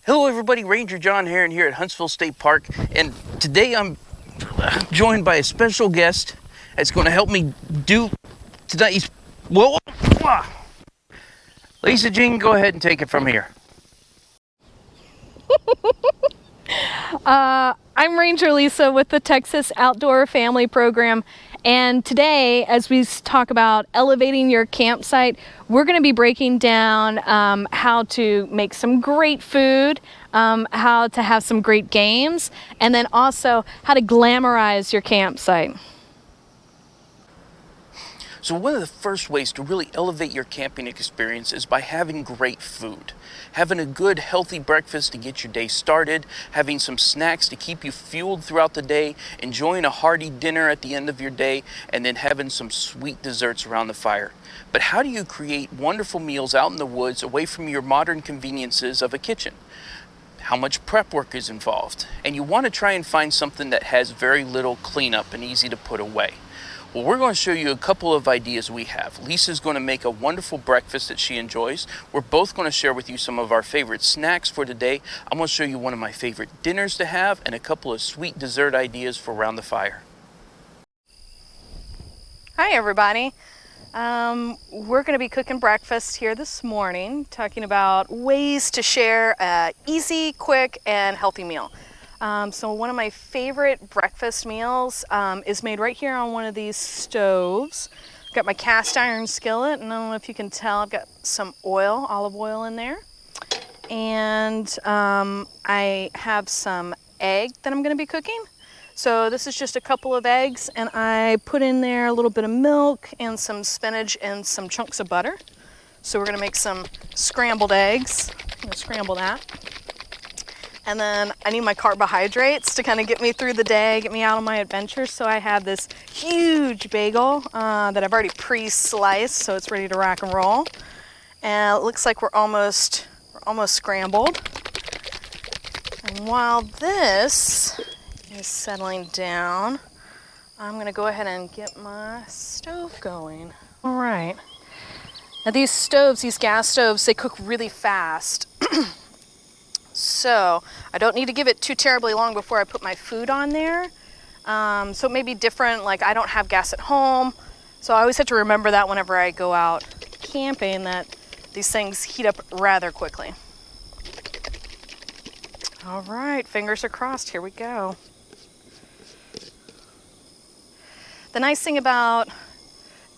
Hello everybody, Ranger John Heron here at Huntsville State Park, and today I'm joined by a special guest that's going to help me do today's... Whoa! Lisa Jean, go ahead and take it from here. I'm Ranger Lisa with the Texas Outdoor Family Program, and today, as we talk about elevating your campsite, we're going to be breaking down how to make some great food, how to have some great games, and then also how to glamorize your campsite. So one of the first ways to really elevate your camping experience is by having great food. Having a good, healthy breakfast to get your day started, having some snacks to keep you fueled throughout the day, enjoying a hearty dinner at the end of your day, and then having some sweet desserts around the fire. But how do you create wonderful meals out in the woods away from your modern conveniences of a kitchen? How much prep work is involved? And you want to try and find something that has very little cleanup and easy to put away. Well, we're going to show you a couple of ideas we have. Lisa's going to make a wonderful breakfast that she enjoys. We're both going to share with you some of our favorite snacks for today. I'm going to show you one of my favorite dinners to have and a couple of sweet dessert ideas for around the fire. Hi everybody. We're going to be cooking breakfast here this morning, talking about ways to share an easy, quick, and healthy meal. So one of my favorite breakfast meals is made right here on one of these stoves. I've got my cast iron skillet, and I don't know if you can tell, I've got some oil, olive oil in there. And I have some egg that I'm going to be cooking. So this is just a couple of eggs, and I put in there a little bit of milk and some spinach and some chunks of butter. So we're going to make some scrambled eggs. I'm going to scramble that. And then I need my carbohydrates to kind of get me through the day, get me out on my adventures. So I have this huge bagel that I've already pre-sliced, so it's ready to rock and roll. And it looks like we're almost scrambled. And while this is settling down, I'm going to go ahead and get my stove going. All right. Now these stoves, these gas stoves, they cook really fast. So I don't need to give it too terribly long before I put my food on there. So it may be different, like I don't have gas at home. So I always have to remember that whenever I go out camping, that these things heat up rather quickly. All right, fingers are crossed, here we go. The nice thing about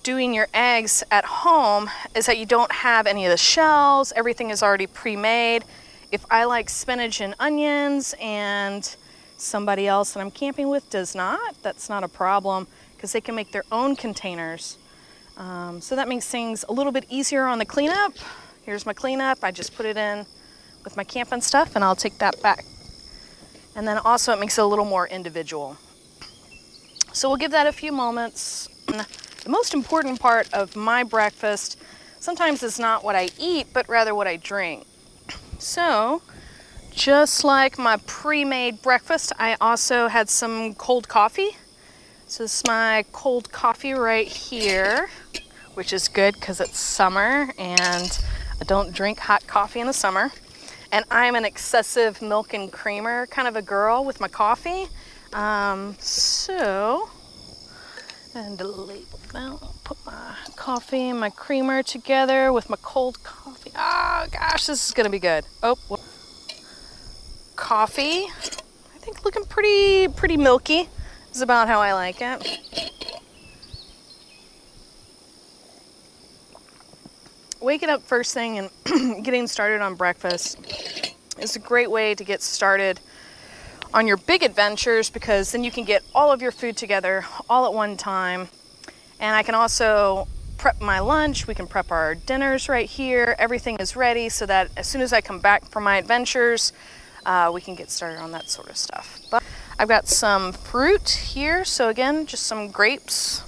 doing your eggs at home is that you don't have any of the shells, everything is already pre-made. If I like spinach and onions and somebody else that I'm camping with does not, that's not a problem because they can make their own containers. So that makes things a little bit easier on the cleanup. Here's my cleanup. I just put it in with my camping stuff and I'll take that back. And then also it makes it a little more individual. So we'll give that a few moments. The most important part of my breakfast sometimes is not what I eat, but rather what I drink. So, just like my pre-made breakfast, I also had some cold coffee. So this is my cold coffee right here, which is good because it's summer and I don't drink hot coffee in the summer. And I'm an excessive milk and creamer kind of a girl with my coffee. And put my coffee and my creamer together with my cold coffee. Oh gosh, this is gonna be good. Coffee, I think looking pretty milky is about how I like it. Waking up first thing and getting started on breakfast is a great way to get started on your big adventures because then you can get all of your food together all at one time. And I can also prep my lunch. We can prep our dinners right here. Everything is ready so that as soon as I come back from my adventures, we can get started on that sort of stuff. But I've got some fruit here. So again, just some grapes.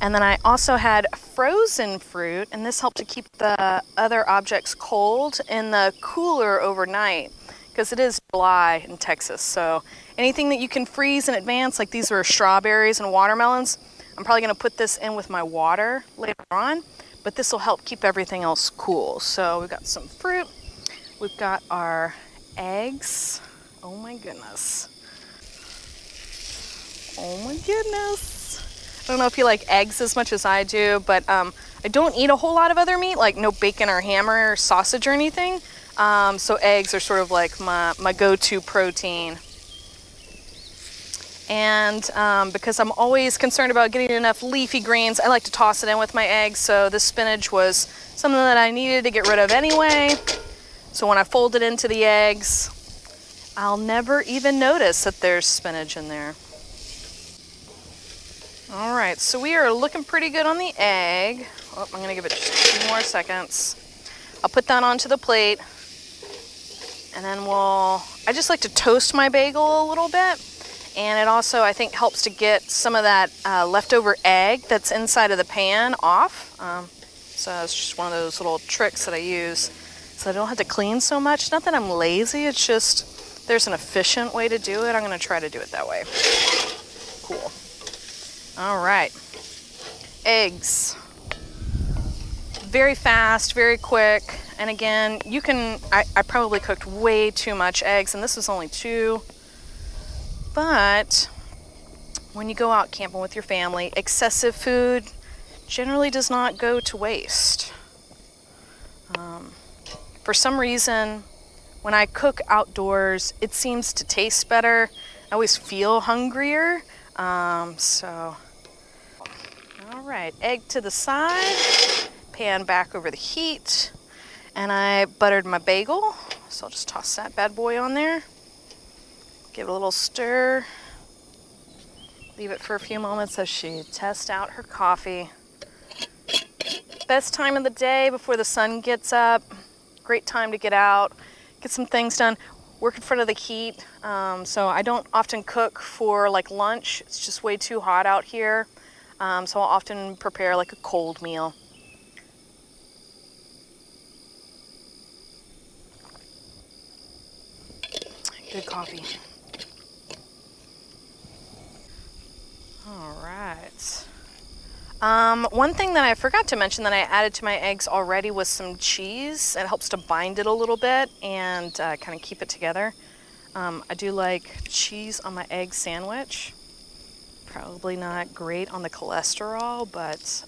And then I also had frozen fruit, and this helped to keep the other objects cold in the cooler overnight because it is July in Texas. So anything that you can freeze in advance, like these were strawberries and watermelons, I'm probably going to put this in with my water later on, but this will help keep everything else cool. So we've got some fruit, we've got our eggs. Oh my goodness. Oh my goodness. I don't know if you like eggs as much as I do, but I don't eat a whole lot of other meat, like no bacon or ham or sausage or anything. So eggs are sort of like my go-to protein. And because I'm always concerned about getting enough leafy greens, I like to toss it in with my eggs. So this spinach was something that I needed to get rid of anyway. So when I fold it into the eggs, I'll never even notice that there's spinach in there. All right, so we are looking pretty good on the egg. Oh, I'm gonna give it just a few more seconds. I'll put that onto the plate. And then I just like to toast my bagel a little bit. And it also, I think, helps to get some of that leftover egg that's inside of the pan off. So it's just one of those little tricks that I use so I don't have to clean so much. Not that I'm lazy, it's just there's an efficient way to do it. I'm gonna try to do it that way. Cool. All right, eggs. Very fast, very quick. And again, I probably cooked way too much eggs, and this was only 2. But when you go out camping with your family, excessive food generally does not go to waste. For some reason, when I cook outdoors, it seems to taste better. I always feel hungrier. All right, egg to the side, pan back over the heat, and I buttered my bagel. So I'll just toss that bad boy on there. Give it a little stir. Leave it for a few moments as she tests out her coffee. Best time of the day before the sun gets up. Great time to get out, get some things done. Work in front of the heat. So I don't often cook for like lunch. It's just way too hot out here. So I'll often prepare like a cold meal. Good coffee. All right. One thing that I forgot to mention that I added to my eggs already was some cheese. It helps to bind it a little bit and kind of keep it together. I do like cheese on my egg sandwich. Probably not great on the cholesterol, but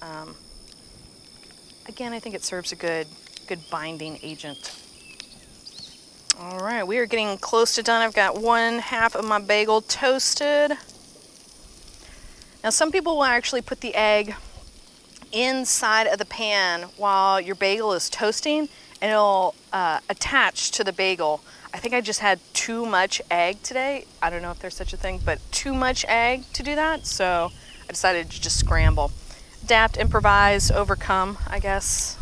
again, I think it serves a good binding agent. All right, we are getting close to done. I've got 1/2 of my bagel toasted. Now, some people will actually put the egg inside of the pan while your bagel is toasting, and it'll attach to the bagel. I think I just had too much egg today. I don't know if there's such a thing, but too much egg to do that, so I decided to just scramble. Adapt, improvise, overcome, I guess.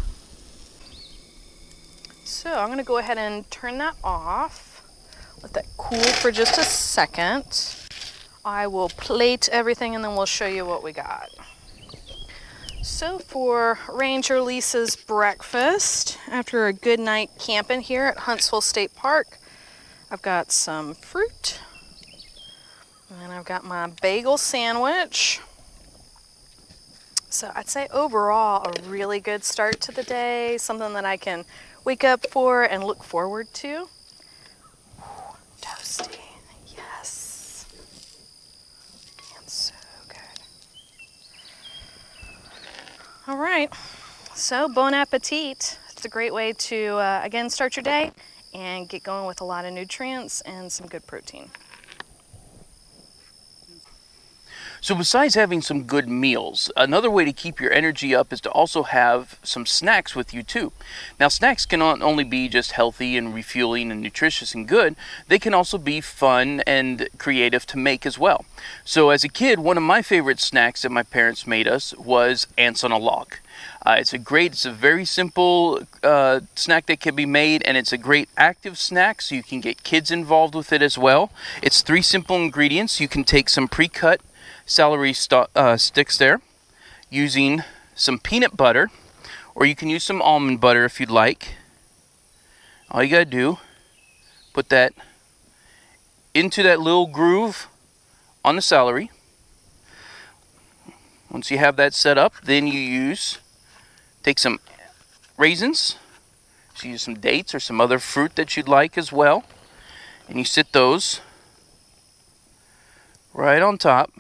So I'm gonna go ahead and turn that off. Let that cool for just a second. I will plate everything and then we'll show you what we got. So for Ranger Lisa's breakfast, after a good night camping here at Huntsville State Park, I've got some fruit, and I've got my bagel sandwich. So I'd say overall a really good start to the day, something that I can wake up for and look forward to. Ooh, toasty, yes. And so good. All right, so bon appetit. It's a great way to, again, start your day and get going with a lot of nutrients and some good protein. So besides having some good meals, another way to keep your energy up is to also have some snacks with you too. Now, snacks can not only be just healthy and refueling and nutritious and good, they can also be fun and creative to make as well. So as a kid, one of my favorite snacks that my parents made us was ants on a log. It's a very simple snack that can be made, and it's a great active snack, so you can get kids involved with it as well. It's 3 simple ingredients. You can take some pre-cut celery sticks there, using some peanut butter, or you can use some almond butter if you'd like. All you gotta do, put that into that little groove on the celery. Once you have that set up, then you take some raisins, so use some dates or some other fruit that you'd like as well. And you sit those right on top.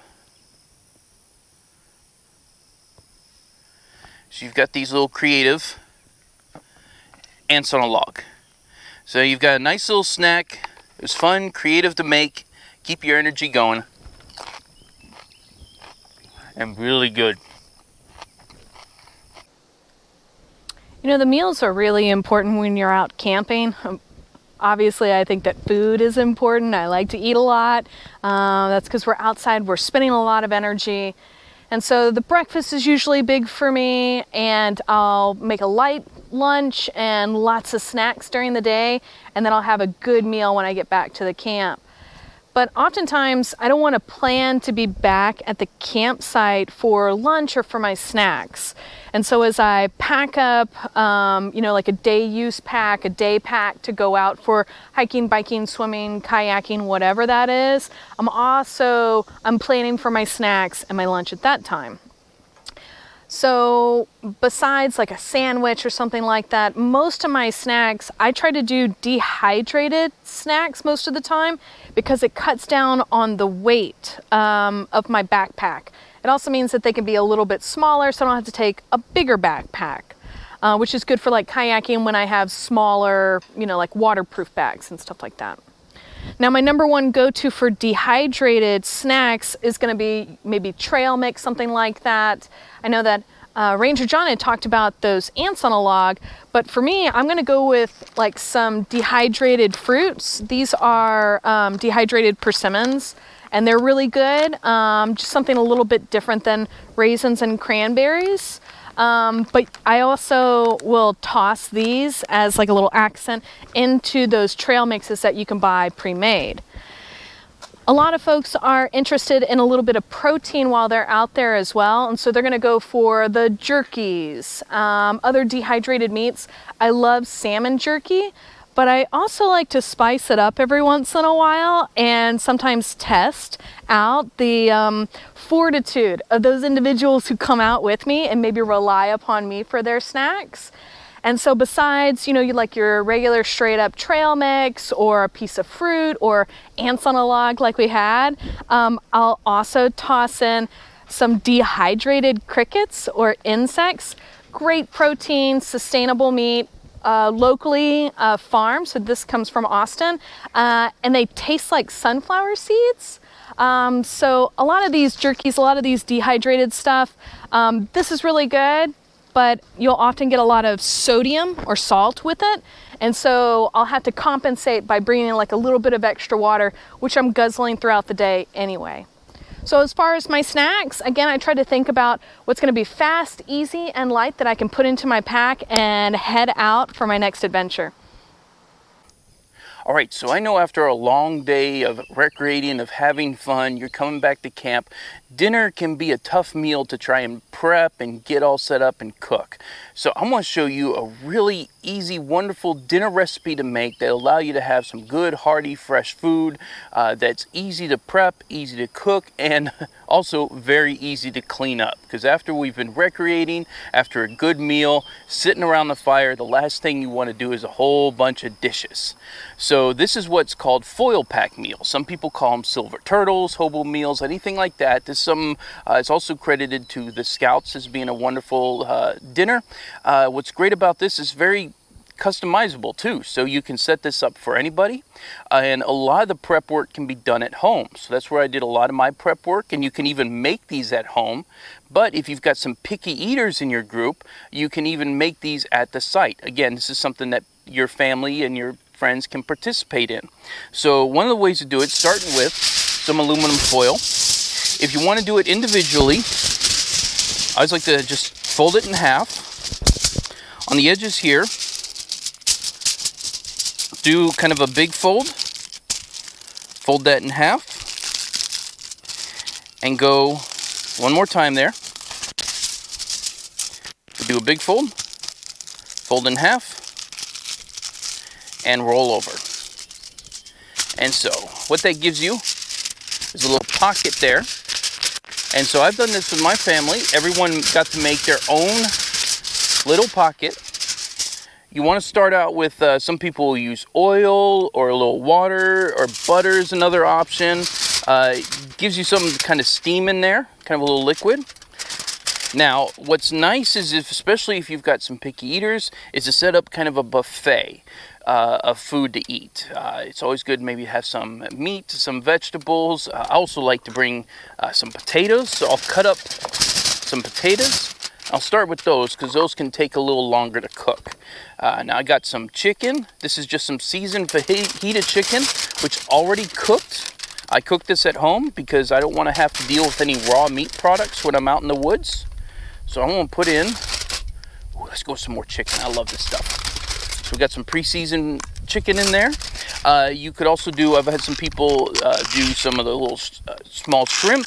So you've got these little creative ants on a log. So you've got a nice little snack. It was fun, creative to make, keep your energy going, and really good. You know, the meals are really important when you're out camping. Obviously, I think that food is important. I like to eat a lot. That's because we're outside, we're spending a lot of energy. And so the breakfast is usually big for me, and I'll make a light lunch and lots of snacks during the day, and then I'll have a good meal when I get back to the camp. But oftentimes I don't want to plan to be back at the campsite for lunch or for my snacks. And so as I pack up, like a day use pack, a day pack to go out for hiking, biking, swimming, kayaking, whatever that is, I'm planning for my snacks and my lunch at that time. So besides like a sandwich or something like that, most of my snacks, I try to do dehydrated snacks most of the time because it cuts down on the weight of my backpack. It also means that they can be a little bit smaller, so I don't have to take a bigger backpack, which is good for like kayaking when I have smaller, like waterproof bags and stuff like that. Now, my number one go-to for dehydrated snacks is going to be maybe trail mix, something like that. I know that Ranger John had talked about those ants on a log, but for me, I'm going to go with like some dehydrated fruits. These are dehydrated persimmons, and they're really good. Just something a little bit different than raisins and cranberries. But I also will toss these as like a little accent into those trail mixes that you can buy pre-made. A lot of folks are interested in a little bit of protein while they're out there as well, and so they're going to go for the jerkies, other dehydrated meats. I love salmon jerky, but I also like to spice it up every once in a while and sometimes test out the fortitude of those individuals who come out with me and maybe rely upon me for their snacks. And so besides, you like your regular straight up trail mix or a piece of fruit or ants on a log like we had, I'll also toss in some dehydrated crickets or insects. Great protein, sustainable meat, locally farmed. So this comes from Austin, and they taste like sunflower seeds. So a lot of these jerkies, a lot of these dehydrated stuff, this is really good, but you'll often get a lot of sodium or salt with it. And so I'll have to compensate by bringing in like a little bit of extra water, which I'm guzzling throughout the day anyway. So as far as my snacks, again, I try to think about what's going to be fast, easy, and light that I can put into my pack and head out for my next adventure. All right, so I know after a long day of recreating, of having fun, you're coming back to camp. Dinner can be a tough meal to try and prep and get all set up and cook. So I'm going to show you a really easy, wonderful dinner recipe to make that allow you to have some good, hearty, fresh food that's easy to prep, easy to cook, and also very easy to clean up. Because after we've been recreating, after a good meal, sitting around the fire, the last thing you want to do is a whole bunch of dishes. So this is what's called foil pack meals. Some people call them silver turtles, hobo meals, anything like that. It's also credited to the Scouts as being a wonderful dinner. What's great about this is very customizable too, so you can set this up for anybody, and a lot of the prep work can be done at home. So that's where I did a lot of my prep work, and you can even make these at home. But if you've got some picky eaters in your group, you can even make these at the site. Again, this is something that your family and your friends can participate in. So one of the ways to do it, starting with some aluminum foil. If you want to do it individually, I always like to just fold it in half. On the edges here, do kind of a big fold. Fold that in half. And go one more time there. Do a big fold. Fold in half. And roll over. And so, what that gives you is a little pocket there. And so I've done this with my family. Everyone got to make their own little pocket. You want to start out with, some people will use oil or a little water, or butter is another option. Gives you some kind of steam in there, kind of a little liquid. Now, what's nice is, especially if you've got some picky eaters, is to set up kind of a buffet of food to eat. It's always good maybe to have some meat, some vegetables. I also like to bring some potatoes, so I'll cut up some potatoes. I'll start with those because those can take a little longer to cook. Now I got some chicken. This is just some seasoned fajita chicken, which already cooked. I cooked this at home because I don't want to have to deal with any raw meat products when I'm out in the woods. So I'm going to put in, let's go with some more chicken. I love this stuff. So we got some pre-seasoned chicken in there. You could also do, I've had some people do some of the little small shrimp.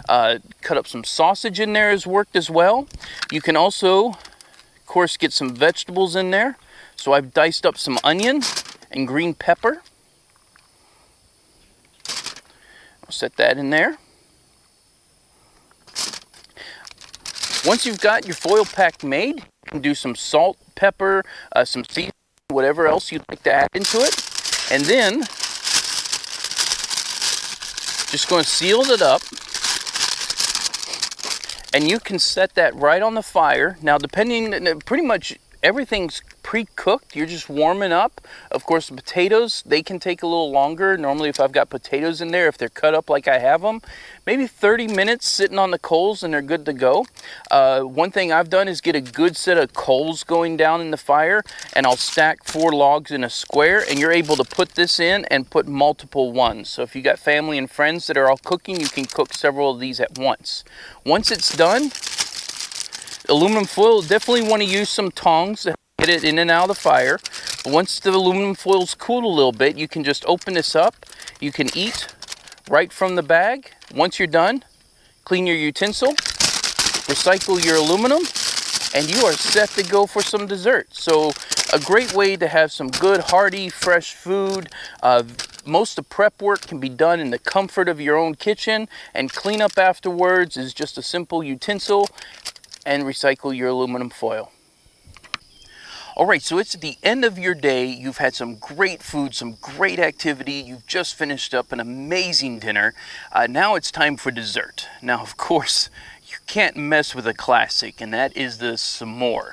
Cut up some sausage in there has worked as well. You can also, of course, get some vegetables in there. So I've diced up some onion and green pepper. I'll set that in there. Once you've got your foil pack made, you can do some salt, pepper, some seasoning, whatever else you'd like to add into it. And then, just going to seal it up. And you can set that right on the fire. Now, pretty much everything's pre-cooked. You're just warming up. Of course, the potatoes, they can take a little longer. Normally, if I've got potatoes in there, if they're cut up like I have them, maybe 30 minutes sitting on the coals and they're good to go. One thing I've done is get a good set of coals going down in the fire, and I'll stack 4 logs in a square, and you're able to put this in and put multiple ones. So if you got family and friends that are all cooking, you can cook several of these at once. Once it's done, aluminum foil, definitely want to use some tongs to get it in and out of the fire. But once the aluminum foil's cooled a little bit, you can just open this up. You can eat right from the bag. Once you're done, clean your utensil, recycle your aluminum, and you are set to go for some dessert. So a great way to have some good, hearty, fresh food. Most of the prep work can be done in the comfort of your own kitchen, and cleanup afterwards is just a simple utensil and recycle your aluminum foil. All right, so it's the end of your day. You've had some great food, some great activity. You've just finished up an amazing dinner. Now it's time for dessert. Now, of course, you can't mess with a classic, and that is the s'more.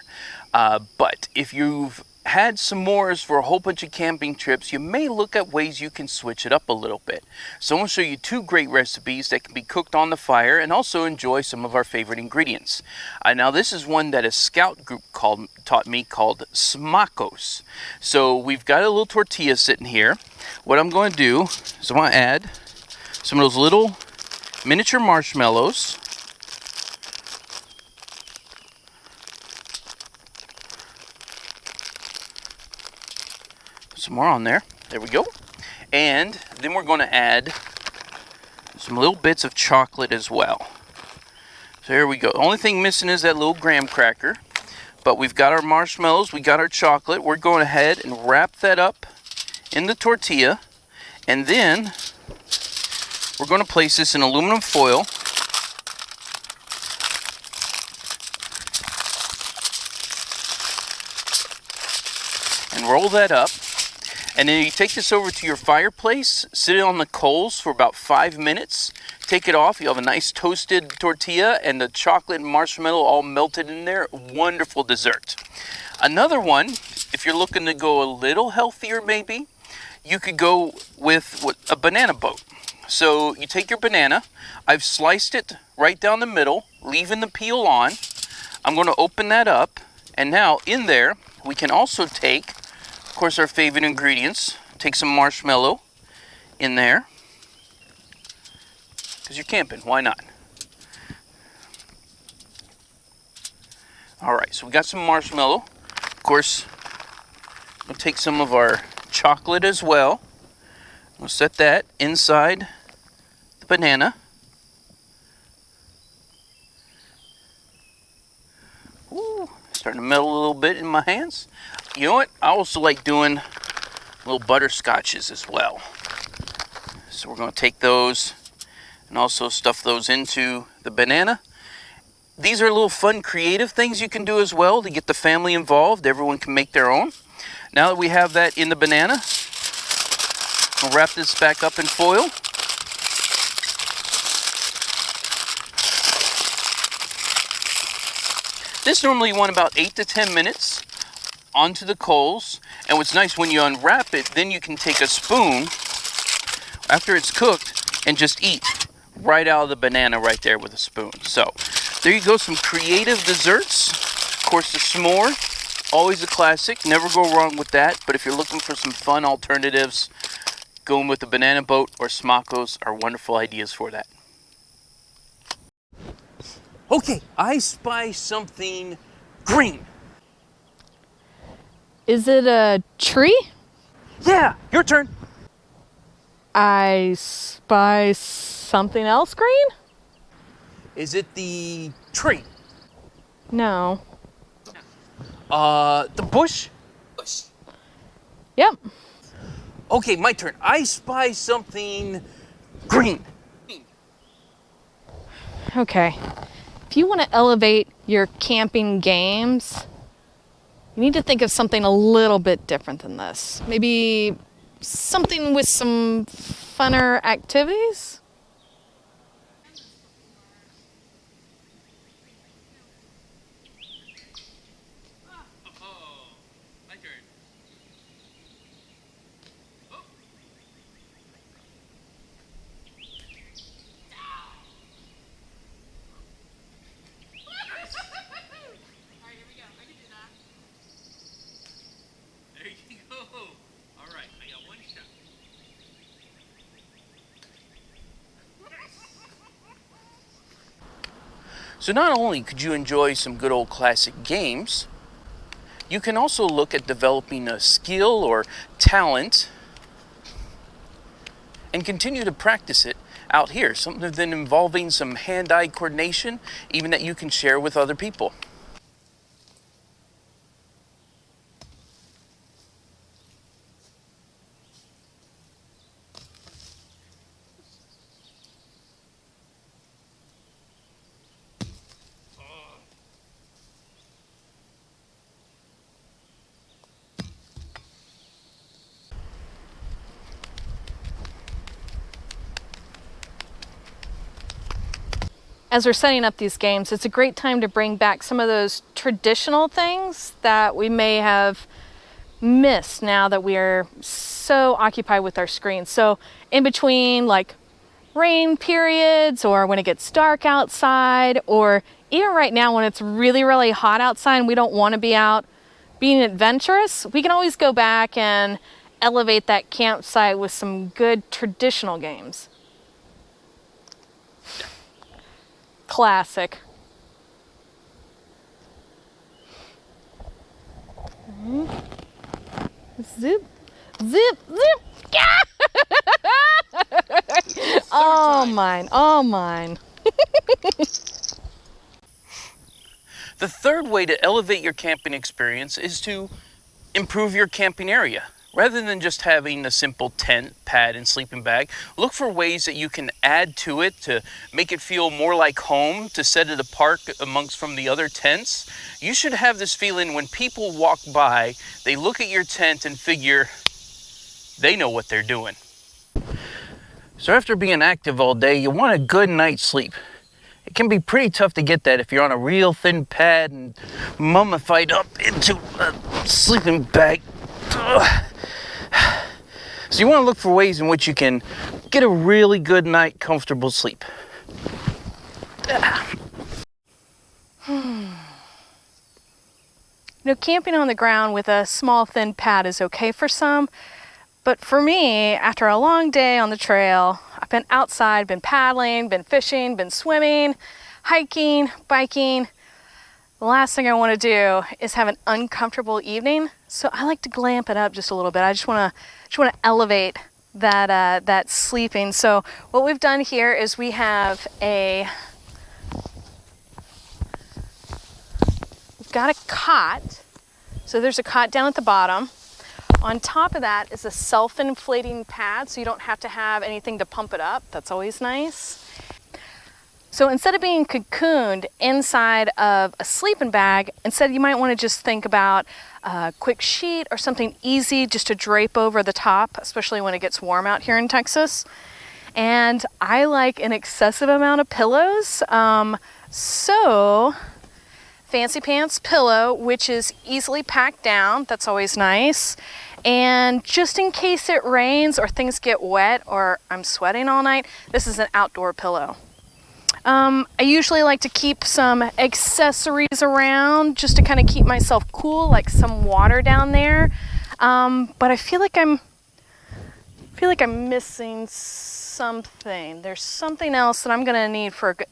But if you've had s'mores for a whole bunch of camping trips, you may look at ways you can switch it up a little bit. So I'm going to show you 2 great recipes that can be cooked on the fire and also enjoy some of our favorite ingredients. Now this is one that a scout group taught me called smacos. So we've got a little tortilla sitting here. What I'm going to do is I'm going to add some of those little miniature marshmallows. Some more on there. There we go. And then we're going to add some little bits of chocolate as well. So here we go. The only thing missing is that little graham cracker. But we've got our marshmallows, we got our chocolate. We're going ahead and wrap that up in the tortilla. And then we're going to place this in aluminum foil. And roll that up. And then you take this over to your fireplace, sit it on the coals for about 5 minutes, take it off, you have a nice toasted tortilla and the chocolate and marshmallow all melted in there. Wonderful dessert. Another one, if you're looking to go a little healthier maybe, you could go with a banana boat. So you take your banana, I've sliced it right down the middle, leaving the peel on. I'm going to open that up, and now in there we can also take, of course, our favorite ingredients. Take some marshmallow in there, because you're camping, why not? All right, so we got some marshmallow. Of course, we'll take some of our chocolate as well. We'll set that inside the banana. Ooh, starting to melt a little bit in my hands. You know what? I also like doing little butterscotches as well. So we're going to take those and also stuff those into the banana. These are little fun, creative things you can do as well to get the family involved. Everyone can make their own. Now that we have that in the banana, we'll wrap this back up in foil. This normally wants about 8 to 10 minutes onto the coals. And what's nice, when you unwrap it, then you can take a spoon after it's cooked and just eat right out of the banana right there with a spoon. So there you go, some creative desserts. Of course, the s'more, always a classic, never go wrong with that. But if you're looking for some fun alternatives, going with the banana boat or smackos are wonderful ideas for that. Okay, I spy something green. Is it a tree? Yeah, your turn. I spy something else green? Is it the tree? No. The bush? Yep. Okay, my turn. I spy something green. Okay. If you want to elevate your camping games, you need to think of something a little bit different than this. Maybe something with some funner activities? My turn. Alright, here we go. I can do that. There you go. Alright, I got one shot. So not only could you enjoy some good old classic games, you can also look at developing a skill or talent and continue to practice it out here. Something involving some hand-eye coordination, even that you can share with other people. As we're setting up these games, it's a great time to bring back some of those traditional things that we may have missed now that we are so occupied with our screens. So in between like rain periods, or when it gets dark outside, or even right now when it's really, really hot outside and we don't want to be out being adventurous, we can always go back and elevate that campsite with some good traditional games. Classic. Zip, zip, zip. Oh, mine, oh, mine. The third way to elevate your camping experience is to improve your camping area. Rather than just having a simple tent, pad, and sleeping bag, look for ways that you can add to it to make it feel more like home, to set it apart amongst from the other tents. You should have this feeling when people walk by, they look at your tent and figure they know what they're doing. So after being active all day, you want a good night's sleep. It can be pretty tough to get that if you're on a real thin pad and mummified up into a sleeping bag. Ugh. So you want to look for ways in which you can get a really good night, comfortable sleep. You know, camping on the ground with a small thin pad is okay for some, but for me, after a long day on the trail, I've been outside, been paddling, been fishing, been swimming, hiking, biking. The last thing I want to do is have an uncomfortable evening, so I like to glamp it up just a little bit. I just want to elevate that sleeping. So what we've done here is we've got a cot. So there's a cot down at the bottom. On top of that is a self-inflating pad, so you don't have to have anything to pump it up. That's always nice. So instead of being cocooned inside of a sleeping bag, instead you might want to just think about a quick sheet or something easy just to drape over the top, especially when it gets warm out here in Texas. And I like an excessive amount of pillows. So Fancy Pants pillow, which is easily packed down. That's always nice. And just in case it rains or things get wet or I'm sweating all night, this is an outdoor pillow. I usually like to keep some accessories around just to kind of keep myself cool, like some water down there. But I feel like I'm missing something. There's something else that I'm gonna need for a good...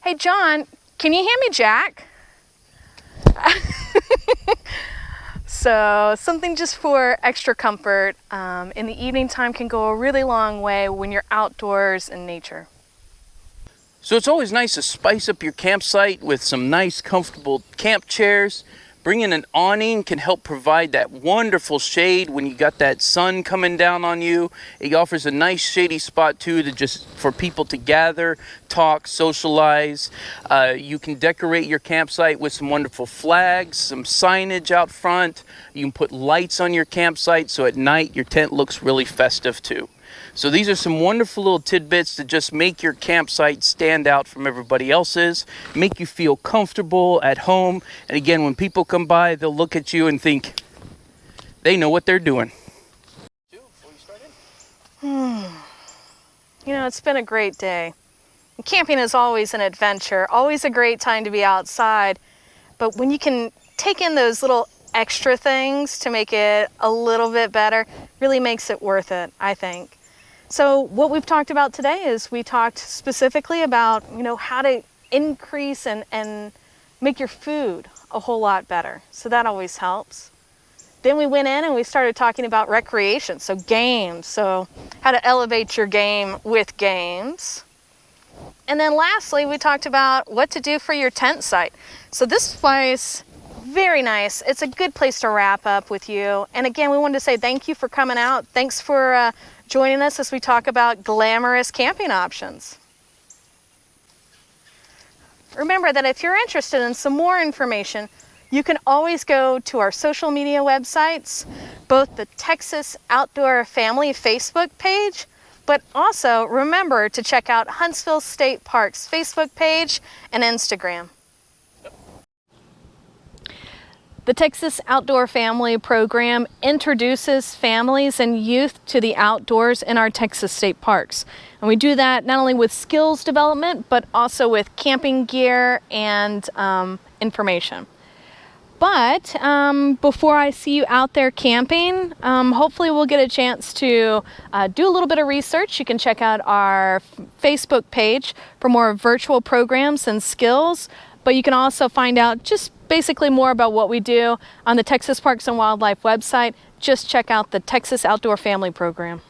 Hey John, can you hand me Jack? So something just for extra comfort in the evening time can go a really long way when you're outdoors in nature. So it's always nice to spice up your campsite with some nice comfortable camp chairs. Bringing an awning can help provide that wonderful shade when you got that sun coming down on you. It offers a nice shady spot too for people to gather, talk, socialize. You can decorate your campsite with some wonderful flags, some signage out front. You can put lights on your campsite so at night your tent looks really festive too. So these are some wonderful little tidbits to just make your campsite stand out from everybody else's, make you feel comfortable at home. And again, when people come by, they'll look at you and think they know what they're doing. You know, it's been a great day. Camping is always an adventure, always a great time to be outside. But when you can take in those little extra things to make it a little bit better, really makes it worth it, I think. So what we've talked about today is we talked specifically about, you know, how to increase and make your food a whole lot better. So that always helps. Then we went in and we started talking about recreation, so games, so how to elevate your game with games. And then lastly, we talked about what to do for your tent site. So this place, very nice. It's a good place to wrap up with you. And again, we wanted to say thank you for coming out. Thanks for joining us as we talk about glamorous camping options. Remember that if you're interested in some more information, you can always go to our social media websites, both the Texas Outdoor Family Facebook page, but also remember to check out Huntsville State Park's Facebook page and Instagram. The Texas Outdoor Family Program introduces families and youth to the outdoors in our Texas state parks. And we do that not only with skills development, but also with camping gear and information. But before I see you out there camping, hopefully we'll get a chance to do a little bit of research. You can check out our Facebook page for more virtual programs and skills. But you can also find out just basically more about what we do on the Texas Parks and Wildlife website. Just check out the Texas Outdoor Family Program.